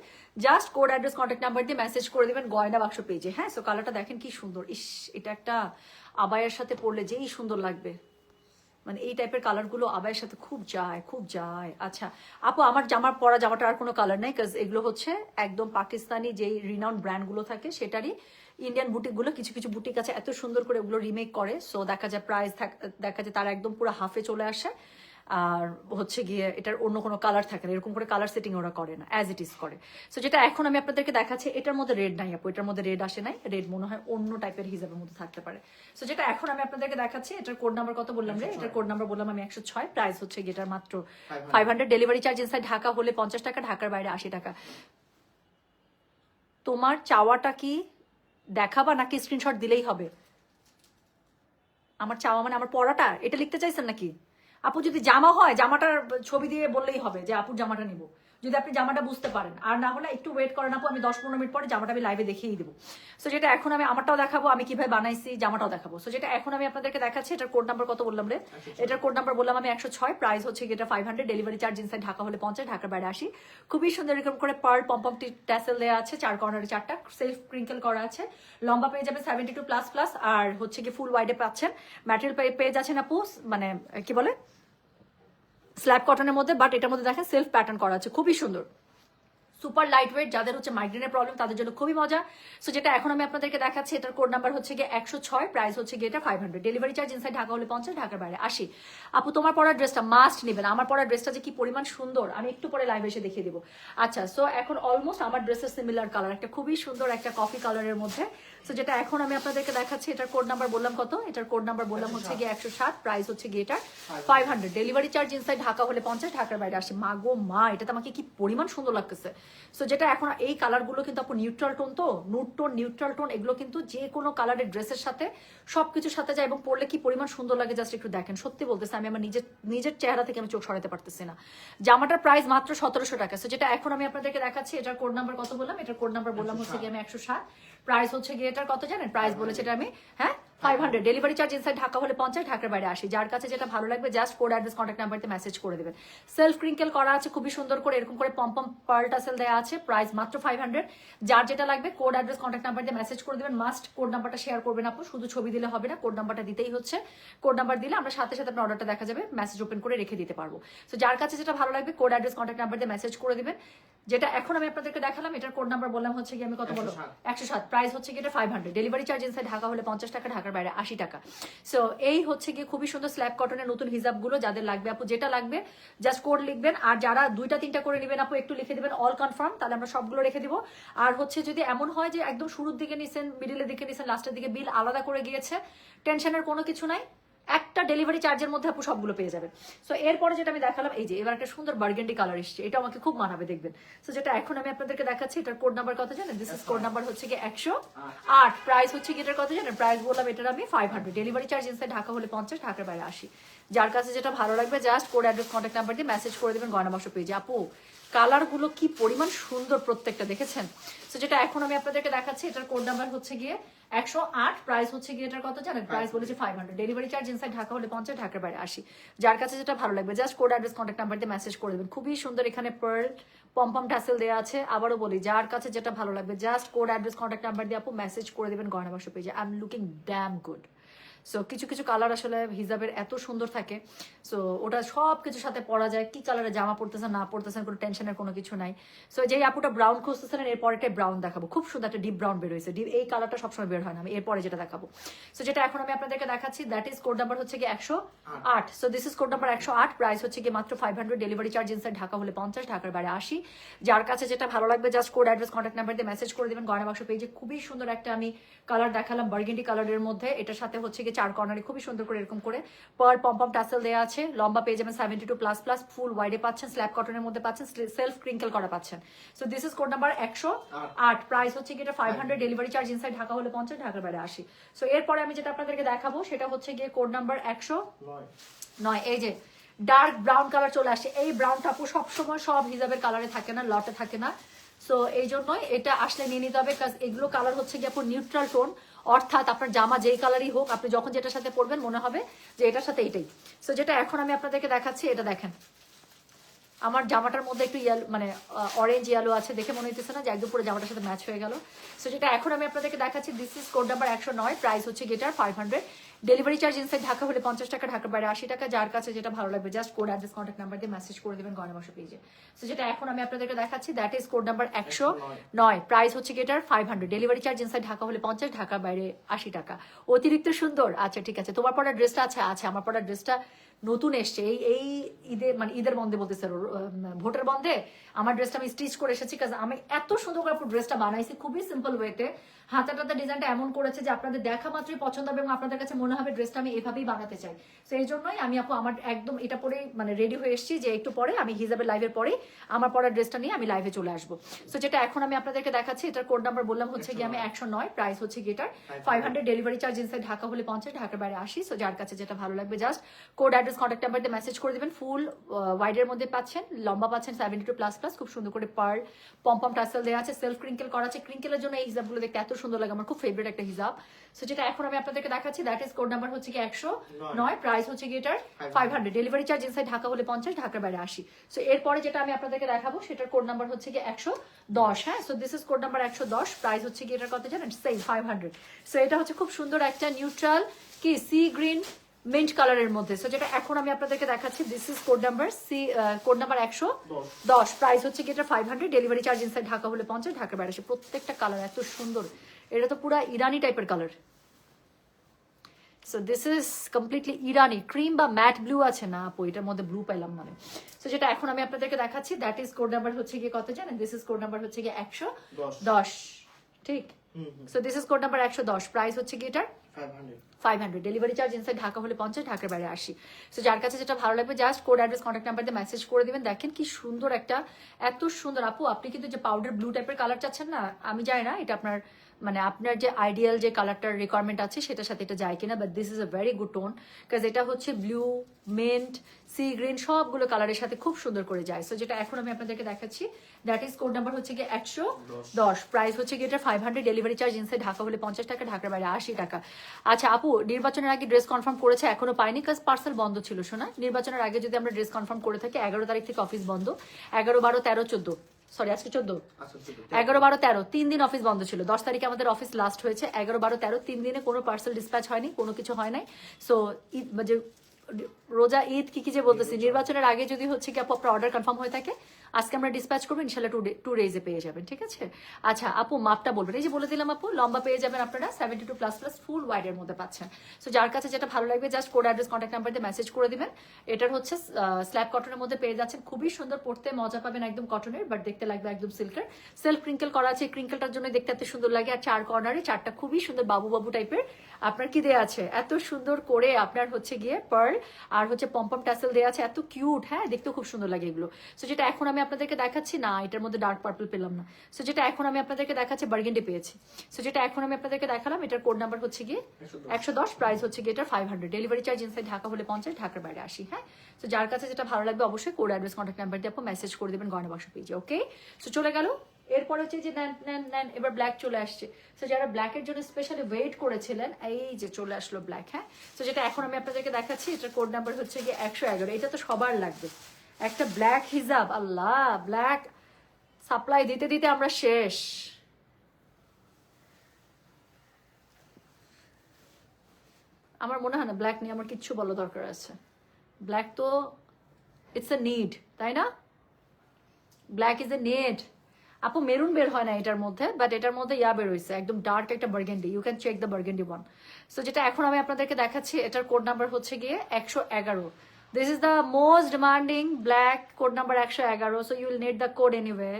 just code address contact number দিয়ে মেসেজ করে দিবেন গয়না বাক্স পেজে। হ্যাঁ, সো কালারটা দেখেন কি সুন্দর, ইস এটা একটা আবায়ের সাথে পরলে যেই সুন্দর লাগবে, মানে এই টাইপের কালারগুলো আবায়ের সাথে খুব যায়, খুব যায়। আচ্ছা আপু, আমার জামার পরা জামাটা আর কোনো কালার নেই, কাজ এগুলো হচ্ছে একদম পাকিস্তানি যেই রিনাউন্ড ব্র্যান্ডগুলো থাকে সেটারই ইন্ডিয়ান বুটিকগুলো, কিছু কিছু বুটিক আছে এত সুন্দর করে ওগুলো রিমেক করে। সো দেখা যায় প্রাইস দেখা যায় তারা একদম পুরো হাফে চলে আসে, আর হচ্ছে গিয়ে এটার অন্য কোনো কালার থাকে না, এরকম করে কালার সেটিং ওরা করে না, অ্যাজ ইট ইজ করে। সো যেটা এখন আমি আপনাদেরকে দেখাচ্ছি, এটার মধ্যে রেড নাই আপু, এটার মধ্যে রেড আসে নাই, রেড মনে হয় অন্য টাইপের হিজাবের মধ্যে থাকতে পারে। সো যেটা এখন আমি আপনাদেরকে দেখাচ্ছি, এটার কোড নাম্বার কত বললাম রে, এটার কোড নাম্বার বললাম আমি 106, প্রাইস হচ্ছে এটার মাত্র 500, ডেলিভারি চার্জ ইনসাইড ঢাকা হলে 50 টাকা, ঢাকার বাইরে 80 টাকা। তোমার চাওয়াটা কি দেখাবা নাকি স্ক্রিনশট দিলেই হবে? আমার চাওয়া মানে আমার পড়াটা, এটা লিখতে চাইছেন নাকি? আপু যদি জামা হয়, জামাটার ছবি দিয়ে বললেই হবে যে আপুর জামাটা নিব, যদি আপনি জামাটা বুঝতে পারেন। আর না হলে একটু ওয়েট করেন আপু, আমি 10-15 মিনিট পরে জামাটা আমি লাইভে দেখিয়ে দিব। সো যেটা এখন আমি আমারটাও দেখাবো, আমি কিভাবে বানাইছি জামাটাও দেখাবো। সো যেটা এখন আমি আপনাদেরকে দেখাচ্ছি, এটার কোড নাম্বার কত বললাম রে, এটার কোড নাম্বার বললাম আমি 106, প্রাইস হচ্ছে এটা 500, ডেলিভারি চার্জ ইনসাইড ঢাকা হলে 50, ঢাকার বাইরে 80। খুবই সুন্দর এরকম করে পার্ল পম্পম ট্যাসেল দেওয়া আছে, 4 কর্নারে 4টা, সেলফ ক্রিঙ্কেল করা আছে, লম্বা পেয়ে যাবে 72++, আর হচ্ছে কি ফুল ওয়াইডে পাচ্ছেন। ম্যাটেরিয়াল পেয়ে যাচ্ছেন আপু, মানে কি বলে স্ল্যাব কটনের মধ্যে, বাট এটার মধ্যে দেখেন সেলফ প্যাটার্ন করা আছে, খুবই সুন্দর, সুপার লাইট ওয়েট। যাদের হচ্ছে মাইগ্রেনের প্রবলেম তাদের জন্য খুবই মজা। সো যেটা এখন আমি আপনাদেরকে দেখাচ্ছি, এটার কোড নাম্বার হচ্ছে গিয়ে 106, প্রাইস হচ্ছে গিয়ে এটা 500, ডেলিভারি চার্জ ইনসাইড ঢাকা হলে 50, ঢাকার বাইরে 80। আপু তোমার পরার ড্রেসটা মাস্ট নেবেন, আমার পরার ড্রেসটা যে কি পরিমাণ সুন্দর আমি একটু পরে লাইভে এসে দেখিয়ে দিব। আচ্ছা, সো এখন অলমোস্ট আমার ড্রেসের সিমিলার কালার, একটা খুবই সুন্দর একটা কফি কালারের মধ্যে। সো যেটা এখন আমি আপনাদেরকে দেখাচ্ছি, এটার কোড নাম্বার বললাম কত, এটার কোড নাম্বার বললাম হচ্ছে গিয়ে 107, প্রাইস হচ্ছে গিয়ে এটা 500, ডেলিভারি চার্জ ইনসাইড ঢাকা হলে 50, ঢাকার বাইরে 80। মা গো মা, এটাতে আমাকে কি পরিমাণ সুন্দর লাগতেছে। সো যেটা এখন এই কালারগুলো কিন্তু আপু নিউট্রাল টোন, তো নুড টোন, নিউট্রাল টোন, এগুলো কিন্তু যে কোনো কালারের ড্রেসের সাথে সবকিছুর সাথে যায় এবং পরলে কি পরিমাণ সুন্দর লাগে জাস্ট একটু দেখেন। সত্যি বলতেছে, আমি আমার নিজের চেহারা থেকে আমি চোখ সরাতে পারতেছি না। জামাটার প্রাইস মাত্র 1700 টাকা। সো যেটা এখন আমি আপনাদেরকে দেখাচ্ছি, এটার কোড নাম্বার কত বললাম, এটার কোড নাম্বার বললাম হচ্ছে গিয়ে আমি 107, প্রাইস হচ্ছে গিয়ে এটার কত জানেন, প্রাইস বলেছে এটা আমি, হ্যাঁ 500 ডেলিভারি চার্জ ইনসাইড ঢাকা হলে 50, ঢাকার বাইরে 80। যার কাছে যেটা ভালো লাগবে just code address contact নাম্বারতে message করে দেবেন। সেলফ ক্রিঙ্কেল করা আছে খুবই সুন্দর করে, এরকম করে পম্পম পার্ল টাসেল দেওয়া আছে, প্রাইস মাত্র 500। যার যেটা লাগবে কোড অ্যাড্রেস কন্ট্যাক্ট নাম্বার দিয়ে মেসেজ করে দেবেন। মাস্ট কোড নাম্বারটা শেয়ার করবেন আপু, শুধু ছবি দিলে হবে না, কোড নাম্বারটা দিতেই হচ্ছে। কোড নাম্বার দিলে আমরা সাথে সাথে আপনার অর্ডারটা দেখা যাবে, মেসেজ ওপেন করে রেখে দিতে পারবো। সো যার কাছে যেটা ভালো লাগবে কোড অ্যাড্রেস কন্ট্যাক্ট নাম্বার দিয়ে মেসেজ করে দিবেন। যেটা এখন আমি আপনাদেরকে দেখালাম এটার কোড নাম্বার বললাম হচ্ছে কি আমি কত বলবো 107, প্রাইস হচ্ছে কি এটা 500, ডেলিভারি চার্জ ইনসাইড ঢাকা হলে 50 টাকা, ঢাকার বাইরে 80 টাকা। সো এই হচ্ছে কি খুবই সুন্দর স্ল্যাব কটনের নতুন হিজাব গুলো, যাদের লাগবে আপু যেটা লাগবে জাস্ট কোড লিখবেন। আর যারা 2টা 3টা করে নেবেন আপু একটু লিখে দিবেন অল কনফার্ম, তাহলে আমরা সবগুলো রেখে দিব। আর হচ্ছে যদি এমন হয় যে একদম শুরুর দিকে নিছেন, মিডিলের দিকে নিছেন, লাস্টের দিকে বিল আলাদা করে গিয়েছে, টেনশনের কোনো কিছু নাই, একটা ডেলিভারি চার্জের মধ্যে আপু সবগুলো পেয়ে যাবেন। সো এরপরে যেটা আমি দেখালাম এই যে এবার একটা সুন্দর বার্গেন্ডি কালার এসছে, এটা আমাকে খুব মানাবে দেখবেন। সো যেটা এখন আমি আপনাদেরকে দেখাচ্ছি এটার কোড নাম্বার কত জানেন? দিস ইজ কোড নাম্বার হচ্ছে কি 108, প্রাইস হচ্ছে কি এটার কত জানেন? প্রাইস বললাম এটার আমি 500, ডেলিভারি চার্জ ইনসাইড ঢাকা হলে 50, ঢাকার বাইরে 80। যার কাছে যেটা ভালো লাগবে just code address contact number দিয়ে মেসেজ করে দেবেন গয়না বাক্স পেজে। আপু কালারগুলো কি পরিমাণ সুন্দর প্রত্যেকটা, দেখেছেন? সো যেটা এখন আমি আপনাদেরকে দেখাচ্ছি এটার কোড নাম্বার হচ্ছে গিয়ে 108, প্রাইস হচ্ছে গিয়ে এটার কত জানেন? প্রাইস বলেছে 500, ডেলিভারি চার্জ ইনসাইড ঢাকা হলে 50, ঢাকার বাইরে 80। যার কাছে যেটা ভালো লাগবে just code address contact number দিয়ে মেসেজ করে দেবেন। খুবই সুন্দর এখানে পার্ল পম্পম টাসেল দেওয়া আছে। আবারও বলি যার কাছে যেটা ভালো লাগবে just code address contact number দিয়ে আপু মেসেজ করে দেবেন গয়না বাক্স পেজে। I am looking dam good. So কিছু কিছু কালার আসলে হিজাবের এত সুন্দর থাকে, সো ওটা সব কিছুর সাথে পরা যায়। কি কালারে জামা পড়তেছেন না পড়তেছেন কোনো টেনশনের কোনো কিছু নাই। সো যেই আপুটা ব্রাউন খুঁজতেছেন এরপরেটাই ব্রাউন দেখাবো, খুব সুন্দর একটা ডিপ ব্রাউন বের হয়েছে। এই কালারটা সবসময় বের হয় না, আমি এরপরে যেটা দেখাবো। সো যেটা এখন আমি আপনাদেরকে দেখাচ্ছি দ্যাট ইজ কোড নাম্বার হচ্ছে কি 108। So this is code number 108, price হচ্ছে কি মাত্র 500, ডেলিভারি চার্জ ইনসাইড ঢাকা হলে 50, ঢাকার বাইরে 80। যার কাছে যেটা ভালো লাগবে just code address contact number দিয়ে মেসেজ করে দেবেন গয়না বাক্স পেজে। খুবই সুন্দর একটা আমি কালার দেখালাম বার্গেন্ডি কালারের মধ্যে, এটার সাথে হচ্ছে কি 4 কর্নারে খুবই সুন্দর করে এরকম করে পার পম্পম টাসেল দেওয়া আছে। লম্বা পেয়ে যাবেন 72++, ফুল ওয়াইডে পাচ্ছেন, স্ল্যাব কটনের মধ্যে পাচ্ছেন, সেলফ ক্রিঙ্কেল করা পাচ্ছেন। So this is code number 108, price হচ্ছে কি এটা 500, ডেলিভারি চার্জ ইনসাইড ঢাকা হলে 50, ঢাকার বাইরে 80। সো এরপরে আমি যেটা আপনাদেরকে দেখাবো সেটা হচ্ছে গিয়ে কোড নাম্বার 109। এই যে ডার্ক ব্রাউন কালার চলে আসে, এই ব্রাউনটা আপু সবসময় সব হিজাবের কালারে থাকে না, লটে থাকে না। সো এই জন্যই এটা আসলে নিয়ে নিতে হবে, কারণ এগুলো কালার হচ্ছে গিয়ে আপু নিউট্রাল টোন, অর্থাৎ আপনার জামা যেই কালারই হোক আপনি যখন যেটার সাথে পরবেন মনে হবে যে এটার সাথে এটাই। সো যেটা এখন আমি আপনাদেরকে দেখাচ্ছি এটা দেখেন, আমার জামাটার মধ্যে একটু ইয়েলো মানে অরেঞ্জ ইয়েলো আছে, দেখে মনে হইতেছে না যে একদম পুরো জামাটার সাথে ম্যাচ হয়ে গেল। সো যেটা এখন আমি আপনাদেরকে দেখাচ্ছি this is code number 109, price হচ্ছে গেটার 500, ডেলিভারি চার্জ ইনসাইড ঢাকা হলে 50 টাকা, ঢাকার বাইরে 80 টাকা। যার কাছে যেটা ভালো লাগবে just code address contact number দিয়ে মেসেজ করে দেবেন গয়না বাক্স পেজে। সো যেটা এখন আমি আপনাদেরকে দেখাচ্ছি that is code number 109, price হচ্ছে গেটার 500, ডেলিভারি চার্জ ইনসাইড ঢাকা হলে 50, ঢাকার বাইরে 80 টাকা। অতিরিক্ত সুন্দর। আচ্ছা ঠিক আছে, তোমার পড়ার ড্রেসটা আছে আমার পড়ার ড্রেসটা নতুন এসছে এই ঈদে, মানে ঈদের বন্ধে বলতেছে ভোটের বন্ধে আমার ড্রেসটা আমি স্টিচ করে এসেছি, কারণ আমি এত সুন্দর করে ড্রেসটা বানাইছি খুবই সিম্পল ওয়েতে। হাতাটাতে ডিজাইনটা এমন করেছে যে আপনাদের দেখা মাত্রই পছন্দ হবে এবং আপনাদের কাছে মনে হবে ড্রেসটা আমি এভাবেই বানাতে চাই। তো এই জন্যই আমি আপু আমার একদম এটা পরে মানে রেডি হয়ে এসেছি যে একটু পরে আমি হিজাবের লাইভের পরে আমার পড়ার ড্রেসটা নিয়ে আমি লাইভে চলে আসবো। সো যেটা এখন আমি আপনাদেরকে দেখাচ্ছি এটার কোড নাম্বার বললাম হচ্ছে গিয়ে আমি 109, প্রাইস হচ্ছে guitar 500, delivery charge inside Dhaka হলে 50, ঢাকার বাইরে 80। সো যার কাছে যেটা ভালো লাগবে just code address contact number দিয়ে মেসেজ করে দিবেন। ফুল ওয়াইডের মধ্যে পাচ্ছেন, লম্বা পাচ্ছেন 72++, খুব সুন্দর করে পার পম্পম টাসেল দেওয়া আছে, সেলফ ক্রিঙ্কেল করা আছে। ক্রিঙ্কেলের জন্য এই হিজাবগুলো দেখতে এত সুন্দর লাগে, আমার খুব ফেভারিট একটা হিজাব। সো যেটা এখন আমি আপনাদেরকে দেখাচ্ছি দ্যাট ইজ কোড নাম্বার হচ্ছে কি 109, প্রাইস হচ্ছে কি এটার 500, ডেলিভারি চার্জ ইনসাইড ঢাকা হলে 50, ঢাকার বাইরে 80। সো এরপরে যেটা আমি আপনাদেরকে দেখাবো সেটার কোড নাম্বার হচ্ছে কি 110। হ্যাঁ, so this is code number 110, price হচ্ছে কি এটার কত জানেন? সেম 500। সো এটা হচ্ছে খুব সুন্দর একটা নিউট্রাল কি সি গ্রিন মিন্ট কালারের মধ্যে। সো যেটা এখন আমি আপনাদেরকে দেখাচ্ছি this is code number code number 110, price হচ্ছে কি এটা 500, ডেলিভারি চার্জ ইনসাইড ঢাকা হলে 50, ঢাকার বাইরে 80। প্রত্যেকটা কালার এত সুন্দর, এটা তো পুরো ইরানি টাইপের colour. So this is completely Irani cream বা ম্যাট ব্লু আছে না আপু, এটার মধ্যে ব্লু পাইলাম মানে। সো যেটা এখন আমি আপনাদেরকে দেখাচ্ছি দ্যাট ইজ কোড নাম্বার হচ্ছে গিয়ে কত জানেন? দিস ইজ কোড নাম্বার হচ্ছে গিয়ে 110, ঠিক? So this is code number 110, price হচ্ছে গিয়ে এটার 500, ডেলিভারি চার্জ ইনসাইড ঢাকা হলে 50, ঢাকার বাইরে 80। সো যার কাছে যেটা ভালো লাগবে just code address contact number দিয়ে মেসেজ করে দিবেন। দেখেন কি সুন্দর একটা, এত সুন্দর আপু। আপনি কিন্তু যে পাউডার ব্লু টাইপের কালার চাচ্ছেন না, আমি জানি না এটা আপনার মানে আপনার যে আইডিয়াল যে কালারটার রিকোয়ারমেন্ট আছে সেটার সাথে এটা যায় কিনা, but this is a very good tone, কাজ এটা হচ্ছে ব্লু, মিন্ট, সি গ্রিন সবগুলো কালারের সাথে খুব সুন্দর করে যায়। সো যেটা এখন আমি আপনাদেরকে দেখাচ্ছি দ্যাট ইজ কোড নাম্বার হচ্ছে গিয়ে 110, প্রাইস হচ্ছে গিয়ে এটা 500, ডেলিভারি চার্জ ইনসাইড ঢাকা হলে 50 টাকা, ঢাকার বাইরে 80 টাকা। আচ্ছা আপু, নির্বাচনের আগে ড্রেস কনফার্ম করেছে, এখনো পাইনি, কাজ পার্সেল বন্ধ ছিল। শোনা, নির্বাচনের আগে যদি আমরা ড্রেস কনফার্ম করে থাকি, 11 তারিখ থেকে অফিস বন্ধ, 11, 12, 13, 14, সরি আজকে 14, 11, 12, 13, 3 দিন অফিস বন্ধ ছিল। 10 তারিখে আমাদের অফিস লাস্ট হয়েছে। 11, 12, 13, 3 দিনে কোনো পার্সেল ডিসপ্যাচ হয়নি, কোনো কিছু হয় নাই। সো ঈদ মানে রোজা ঈদ কি যে বলতেছি, নির্বাচনের আগে যদি হচ্ছে কি আপু আপনার অর্ডার কনফার্ম হয়ে থাকে, আজকে আমরা ডিসপ্যাচ করবো, ইনশাল্লাহ 2 ডেজে পেয়ে যাবেন, ঠিক আছে? আচ্ছা আপু, মাপটা বলবেন। এই যে বলে দিলাম আপু, লম্বা পেয়ে যাবেন আপনারা 72++ ফুল ওয়াইডের মধ্যে পাচ্ছেন। সো যার কাছে যেটা ভালো লাগবে just code address contact number দিয়ে মেসেজ করে দিবেন। এটার হচ্ছে স্ল্যাব কটনের মধ্যে পেয়ে যাচ্ছেন, খুবই সুন্দর, পড়তে মজা পাবেন, একদম কটনের, বাট দেখতে লাগবে একদম সিল্কের। সেলফ ক্রিঙ্কেল করা আছে, ক্রিঙ্কেলটার জন্য দেখতে এত সুন্দর লাগে। আর 4 কর্নারে 4টা খুবই সুন্দর বাবু বাবু টাইপের আপনার কি দেওয়া আছে, এত সুন্দর করে আপনার হচ্ছে গিয়ে পার্ল আর হচ্ছে পম্পম ট্যাসেল দেওয়া আছে, এত কিউট। হ্যাঁ, দেখতেও খুব সুন্দর লাগে এগুলো। সো যেটা এখন আমি আপনাদেরকে দেখাচ্ছি, না এটার মধ্যে ডার্ক পার্পল পেলাম না। সো যেটা এখন আমি আপনাদেরকে দেখাচ্ছি, বার্গেন্ডি পেয়েছি। সো যেটা এখন আমি আপনাদেরকে দেখালাম, এটার কোড নাম্বার হচ্ছে গিয়ে 110, প্রাইস হচ্ছে গিয়ে এটার 500, ডেলিভারি চার্জ ইনসাইড ঢাকা হলে 50, ঢাকার বাইরে 80। হ্যাঁ, সো যার কাছে যেটা ভালো লাগবে অবশ্যই কোড অ্যাড্রেস কন্ট্যাক্ট নাম্বার দিয়ে আপনি মেসেজ করে দেবেন গয়না বাক্স পেজে। ওকে, সো চলে গেল। এরপরে হচ্ছে যে নেন এবার ব্ল্যাক চলে আসছে। সো যারা ব্ল্যাকের জন্য স্পেশালি ওয়েট করেছিলেন, এই যে চলে আসলো ব্ল্যাক। হ্যাঁ, তো যেটা এখন আমি আপনাদেরকে দেখাচ্ছি, এটার কোড নাম্বার হচ্ছে গিয়ে 111। এটা তো সবার লাগবে, একটা ব্ল্যাক হিজাব। আল্লাহ, ব্ল্যাক সাপ্লাই দিতে দিতে আমরা শেষ। আমার মনে হয় না ব্ল্যাক নিয়ে আমার কিচ্ছু বলা দরকার আছে। ব্ল্যাক তো ইটস এ নিড, তাই না? Black is a need. আপু মেরুন বের হয় না এটার মধ্যে, বাট এটার মধ্যে বের হয়েছে একদম ডার্ক একটা burgundy. You can check the burgundy one. So যেটা এখন আমি আপনাদেরকে দেখাচ্ছি, এটার কোড নাম্বার হচ্ছে গিয়ে 111। This is the most demanding black, code number 111। So you will need the code anyway.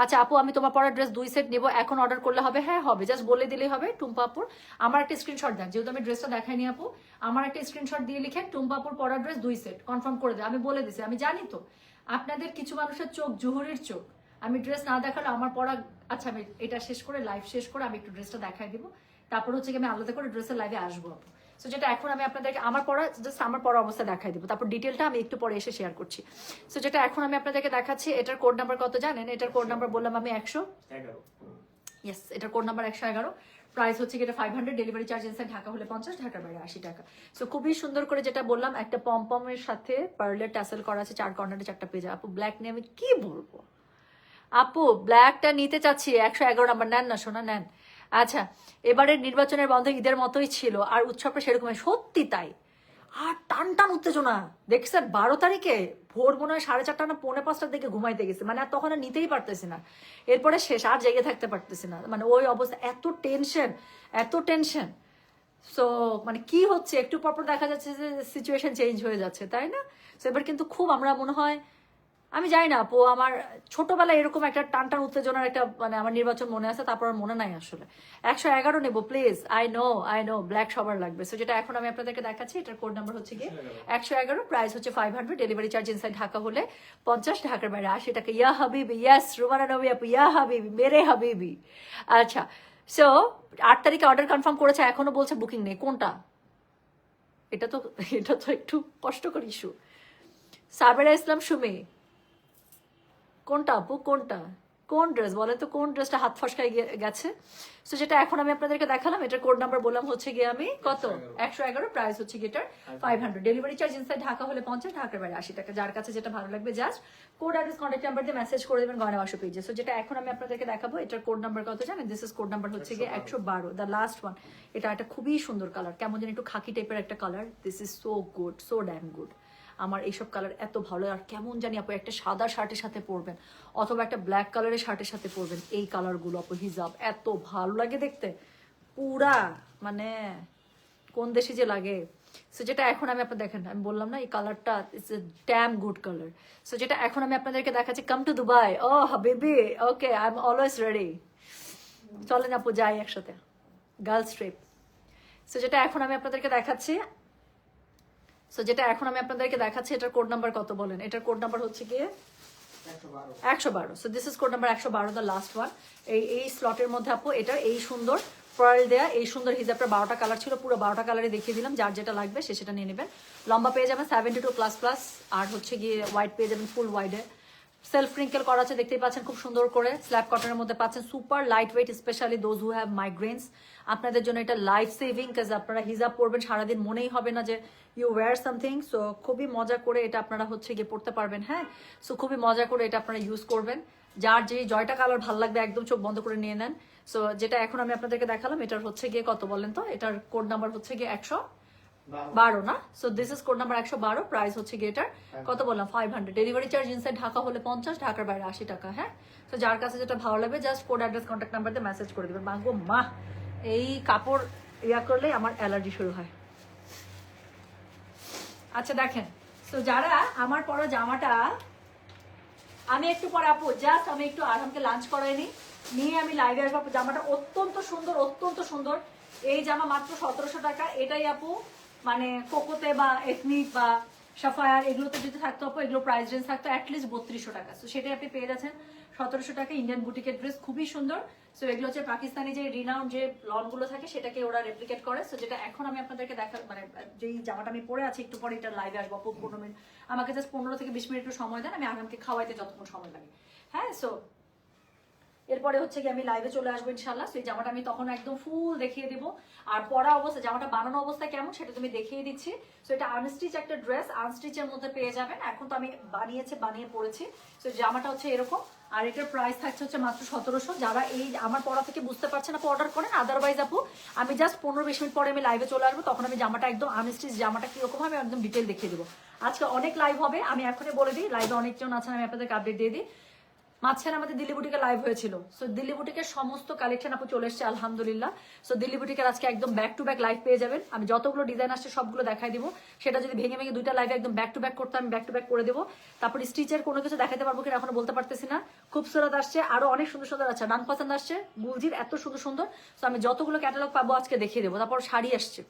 আচ্ছা আপু, আমি তোমার পরা ড্রেস 2 সেট নিবো, এখন অর্ডার করলে হবে? হ্যাঁ হবে, জাস্ট বলে দিলেই হবে। টুম্পা আপুর আমার একটা স্ক্রিনশট দেন, যেহেতু আমি ড্রেসটা দেখাইনি আপু, আমার একটা স্ক্রিনশট দিয়ে লিখেন টুম্পা আপুর পরা ড্রেস 2 সেট কনফার্ম করে দেয়। আমি বলে দিছি, আমি জানি তো আপনাদের কিছু মানুষের চোখ জুহুরির চোখ, আমি ড্রেস না দেখালে আমার পরা। আচ্ছা আমি এটা শেষ করে, লাইভ শেষ করে আমি একটু ড্রেসটা দেখাই দিব, তারপর হচ্ছে কি আমি আলাদা করে ড্রেসের লাইভে আসবো আপু। সো যেটা এখন আমি আপনাদেরকে আমার পরা, জাস্ট আমার পরা অবস্থা দেখাই দিব, তারপর ডিটেলটা আমি একটু পরে এসে শেয়ার করছি। সো যেটা এখন আমি আপনাদেরকে দেখাচ্ছি, এটার কোড নাম্বার কত জানেন? এটার কোড নাম্বার বললাম আমি 111। ইয়েস, এটার কোড নাম্বার 111। প্রাইস হচ্ছে এটা 500, ডেলিভারি চার্জ ইনসাইড ঢাকা হলে 50, ঢাকার বাইরে 80 টাকা। সো খুবই সুন্দর করে যেটা বললাম, একটা পমপমের সাথে পার্লের ট্যাসেল করা আছে, 4 কর্নারে 4টা পেজ। আপু ব্ল্যাক নিয়ে আমি কি বলবো? আপু ব্ল্যাকটা নিতে চাচ্ছি, 111 নাম্বার নেন না সোনা, নেন। আচ্ছা, এবারের নির্বাচনের বন্ধ ঈদের মতোই ছিল, আর উৎসবটা সেরকম, সত্যি তাই। আর টান টান উত্তেজনা দেখছেন 12 তারিখে ভোর মনে হয় 4:30 না 4:45টার দিকে ঘুমাইতে গেছে, মানে আর তখন আর নিতেই পারতেছি না। এরপরে শেষ, আর জেগে থাকতে পারতেছি না, মানে ওই অবস্থা, এত টেনশন এত টেনশন। সো মানে কি হচ্ছে, একটু পরপর দেখা যাচ্ছে যে সিচুয়েশন চেঞ্জ হয়ে যাচ্ছে, তাই না? সো এবার কিন্তু খুব আমরা মনে হয়, আমি জানি না আপু, আমার ছোটবেলায় এরকম একটা টান টান উত্তেজনার একটা মানে আমার নির্বাচন মনে আছে, তারপর আর মনে নাই আসলে। 111 নেবো প্লিজ, আই নো ব্ল্যাক সবার লাগবে। সো যেটা এখন আমি আপনাদেরকে দেখাচ্ছি, এটার কোড নাম্বার হচ্ছে গিয়ে 111, প্রাইস হচ্ছে 500, ডেলিভারি চার্জ ইনসাইড ঢাকা হলে 50, ঢাকার বাইরে 80 টাকা। ইয়া হাবিবি, ইয়াস রুমানা নবী আপু, ইয়া হাবিবি, মেরে হাবিবি। আচ্ছা, সো 8 তারিখে অর্ডার কনফার্ম করেছে, এখনো বলছে বুকিং নেই। কোনটা? এটা তো একটু কষ্টকর ইস্যু। সাবেরা ইসলাম সুমি, কোনটা আপু, কোনটা, কোন ড্রেস বলেন তো, কোন ড্রেসটা হাত ফসকায় গেছে? সো যেটা এখন আমি আপনাদেরকে দেখালাম, এটার কোড নাম্বার বললাম হচ্ছে গিয়ে আমি কত, 111, প্রাইস হচ্ছে গিয়ে এটার 500, ডেলিভারি চার্জ ইনসাইড ঢাকা হলে 50, ঢাকার বাইরে 80 টাকা। যার কাছে যেটা ভালো লাগবে just code address contact number দিয়ে মেসেজ করে দেবেন গয়না বাক্স পেজে। সো যেটা এখন আমি আপনাদেরকে দেখাবো, এটার কোড নাম্বার কত জানেন? দিস ইজ কোড নাম্বার হচ্ছে গিয়ে 112, দ্য লাস্ট ওয়ান। এটা একটা খুবই সুন্দর কালার, কেমন যেন একটু খাকি টাইপের একটা colour. This is so good, so dam good. আমার এইসব কালার এত ভালো, আর কেমন জানি আপু একটা সাদা শার্টের সাথে পরবেন, অথবা একটা ব্ল্যাক কালারের শার্টের সাথে পরবেন, এই কালারগুলো আপু হিজাব এত ভালো লাগে দেখতে, পুরা মানে কোন দেশে যে লাগে। সো যেটা এখন আমি আপনার দেখেন, আমি বললাম না এই কালারটা it's a dam good colour. So যেটা এখন আমি আপনাদেরকে দেখাচ্ছি, come to Dubai, O baby, okay I am always ready. চলেন আপু যাই একসাথে, গার্লস ট্রিপ। সো যেটা এখন আমি আপনাদেরকে দেখাচ্ছি, এটার কোড নাম্বার কত বলেন? এটার কোড নাম্বার হচ্ছে গিয়ে 112। So this is code number 112, the last one. এই স্লটের মধ্যে আপু এটা এই সুন্দর পার্ল দেয়া, এই সুন্দর হিজাবটা 12টা কালার ছিল, পুরো 12টা কালারে দেখিয়ে দিলাম, যার যেটা লাগবে সে সেটা নিয়ে নেবেন। লম্বা পেয়ে যাবেন 72++, আর হচ্ছে গিয়ে হোয়াইট পেয়ে যাবেন ফুল ওয়াইডে, সেলফ রিঙ্কেল করা আছে, দেখতেই পাচ্ছেন খুব সুন্দর করে স্ল্যাব কটনের মধ্যে পাচ্ছেন, super light weight, specially those who have migrans, আপনাদের জন্য এটা লাইফ সেভিং, কাজ আপনারা হিজাব পরবেন সারাদিন মনেই হবে না যে ইউ ওয়্যার সামথিং। সো খুবই মজা করে এটা আপনারা হচ্ছে গিয়ে পড়তে পারবেন। হ্যাঁ, সো খুবই মজা করে এটা আপনারা ইউজ করবেন। যার যে জয়টা কালার ভালো লাগবে একদম চোখ বন্ধ করে নিয়ে নেন। সো যেটা এখন আমি আপনাদেরকে দেখালাম এটার হচ্ছে গিয়ে কত বলেন তো, এটার কোড নাম্বার হচ্ছে গিয়ে 112 না? So this is code number 112, price হচ্ছে গিয়ে এটার কত বললাম 500, ডেলিভারি চার্জ ইনসাইড ঢাকা হলে 50, ঢাকার বাইরে 80 টাকা। হ্যাঁ, তো যার কাছে যেটা ভালো লাগবে just code address contact number দিয়ে মেসেজ করে দেবেন। মাগো মা, এই কাপড় ইয়া করলে আমার অ্যালার্জি শুরু হয়। আচ্ছা দেখেন, তো যারা আমার পরা জামাটা আমি একটু পরে আপু জাস্ট আমি একটু আরামকে লাঞ্চ করাই নিয়ে আমি লাইভে আসবো। জামাটা অত্যন্ত সুন্দর, অত্যন্ত সুন্দর। এই জামা মাত্র 1700 টাকা। এটাই আপু মানে কোকোতে বা এথনিক বা সাফায়ার এগুলোতে যদি থাকতো আপু, এগুলো প্রাইস রেঞ্জ থাকতো অ্যাটলিস্ট 3200 টাকা। সো সেটাই আপনি পেয়ে যাচ্ছেন 1700 টাকা। ইন্ডিয়ান বুটিকের ড্রেস খুবই সুন্দর। সো এগুলো হচ্ছে পাকিস্তানি যে রিনাউন্ড যে লনগুলো থাকে সেটাকে ওরা রেপ্লিকেট করে। সো যেটা এখন আমি আপনাদেরকে দেখা মানে যেই জামাটা আমি পরে আছি একটু পরে এটা লাইভে আসবো আপু 15 মিনিট, আমাকে জাস্ট 15 থেকে 20 মিনিট একটু সময় দেন, আমি আগামকে খাওয়াইতে যতক্ষণ সময় লাগে। হ্যাঁ, সো এরপরে হচ্ছে কি আমি লাইভে চলে আসবো ইনশাল্লাহ। সেই জামাটা আমি তখন একদম ফুল দেখিয়ে দিব, আর পরা অবস্থা জামাটা বানানো অবস্থা কেমন সেটা তুমি দেখিয়ে দিচ্ছি। সো এটা আনস্টিচ একটা ড্রেস, আনস্টিচের মধ্যে পেয়ে যাবেন। এখন তো আমি বানিয়ে পড়েছি। সো জামাটা হচ্ছে এরকম, আর এটার প্রাইস থাকছে হচ্ছে মাত্র 1700। যারা এই আমার পড়া থেকে বুঝতে পারছেন আপু অর্ডার করেন, আদারওয়াইজ আপু আমি জাস্ট 15-20 মিনিট পরে আমি লাইভে চলে আসবো, তখন আমি জামাটা একদম আনস্টিচ জামাটা কিরকম হবে একদম ডিটেল দেখিয়ে দেবো। আজকে অনেক লাইভ হবে, আমি এখনই বলে দিই, লাইভে অনেকজন আছেন, আমি আপনাদেরকে আপডেট দিয়ে দিই। মাঝখানে আমাদের দিল্লি বুটিকে লাইভ হয়েছিল। সো দিল্লি বুটিকের সমস্ত কালেকশন আপু চলে এসছে আলহামদুলিল্লাহ। সো দিল্লি বুটিকের আজকে একদম ব্যাক টু ব্যাক লাইভ পেয়ে যাবেন। আমি যতগুলো ডিজাইন আসছে সবগুলো দেখাই দিব। সেটা যদি ভেঙে ভেঙে দুইটা লাইভে একদম ব্যাক টু ব্যাক করতে আমি ব্যাক টু ব্যাক করে দেবো। তারপর স্টিচের কোনো কিছু দেখাতে পারবো কিনা এখনো বলতে পারতেছি না। খুব সুন্দর আসছে, আরো অনেক সুন্দর সুন্দর আছে। নাম পছন্দ আসছে গুলজির, এত সুন্দর সুন্দর। সো আমি যতগুলো ক্যাটালগ পাবো আজকে দেখিয়ে দেবো। তারপর শাড়ি আসছে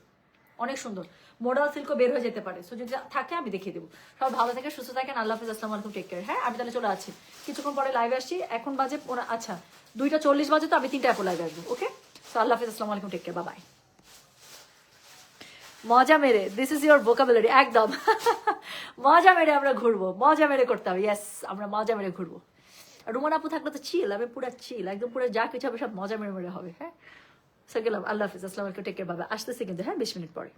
অনেক সুন্দর, মডেল সিল্কও বের হয়ে যেতে পারে। সো যদি থাকে আমি দেখিয়ে দেবো। সব ভালো থাকে, সুস্থ থাকেন, আল্লাহ হাফিজ, আসসালামু আলাইকুম, টেক কেয়ার। হ্যাঁ, আমি তাহলে চলে আছি কিছুক্ষণ পরে লাইভে আসছি। এখন বাজে আচ্ছা 2:40 বাজে, তো আমি 3টায় লাইভে আসবো। ওকে, সো আল্লাহ হাফিজ, আসসালামু আলাইকুম, টেক কেয়ার, বাই বাই। মজা মেরে, দিস ইজ ইউর ভোকাবুলারি, একদম মজা মেরে আমরা ঘুরবো, মজা মেরে করতে হবে। ইয়েস, আমরা মজা মেরে ঘুরবো। রুমান আপু থাকলে তো চিল, আমি পুরো চিল, একদম পুরো যা কিছু হবে সব মজা মেরে মেরে হবে। হ্যাঁ, সো গেলাম, আল্লাহ হাফিজ, আসসালামু আলাইকুম, টেক কেয়ার, বাবা। আসতেছি কিন্তু হ্যাঁ 20 মিনিট পরে।